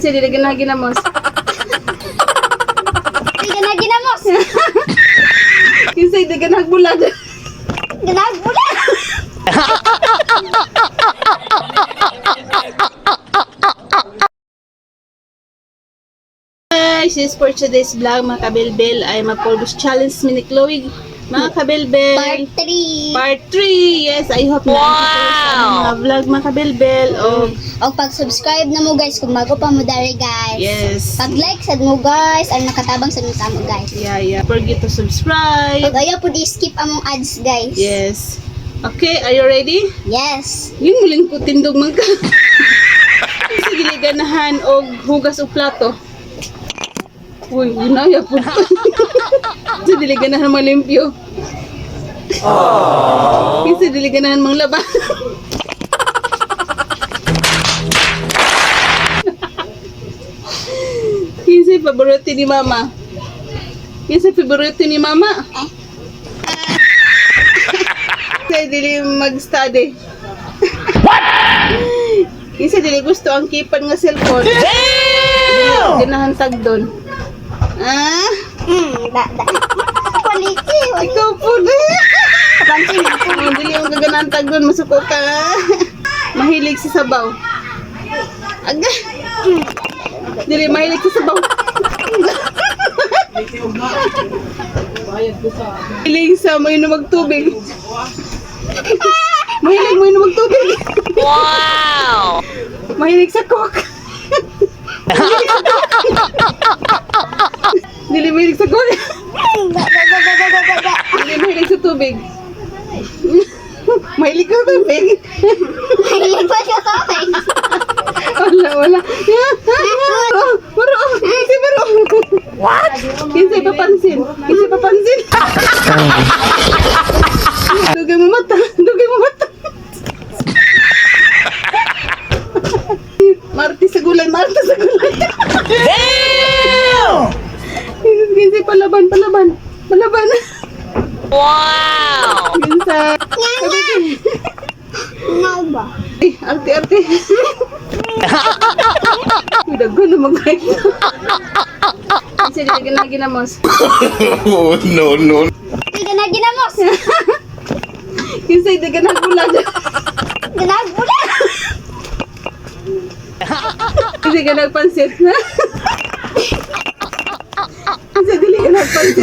Sige, di na ginamos. Di na ginamos. Kisay, di ka nagbulag. Ginagbulan. Guys, this is for today's vlog, mga kabelbel, ay mag-Polbus Challenge ni Chloe. Mga kabelbel. Part 3. Part 3. Yes, I hope na mga vlog, mga kabelbel. O pag-subscribe na mo guys kung bago pa mo dari guys. Yes. Pag-like sad mo guys, ang nakatabang sa mga mo guys. Yeah. Forget to subscribe. Pag ayaw po di-skip among ads guys. Yes. Okay, are you ready? Yes. Yung muling po tindog man ka. Sige, ganahan o hugas o plato. Uy, yun na, yapon. Sa diliganahan malimpyo. Kasi diliganahan mang laba. Kasi paborito ni mama. Kasi paborito ni mama. Kasi dili mag-study. What? Kasi dili gusto ang kipan nga cellphone. Ganahan tag doon. Quality. Ikaw po din. Pansin ako. Dili yung gaganantag doon, masuko ka. Mahilig sa sabaw. Aga. Dili, mahilig sa sabaw. Mahilig sa may magtubig. Mahilig mo yung magtubig. Wow! Mahilig sa coke. Dili mahilig sa coke. Dili mahilig sa tubig. Mahilig ka sa tubig. Mahilig pa siya sa akin. Wala. Baro. Kasi baro. What? Kasi papansin. Dugay mo mata. Marti sa gulay. Damn! Kasi palaban. Wow! Minsan. Ano ba? Ay, arte. Dago naman kayo. Kasi di na ginamos. Oh, no. Di na ginamos. Kasi di ka nagbulag. Ginagbulan. Kasi ka nagpansit. Kasi dili ka nagpansit.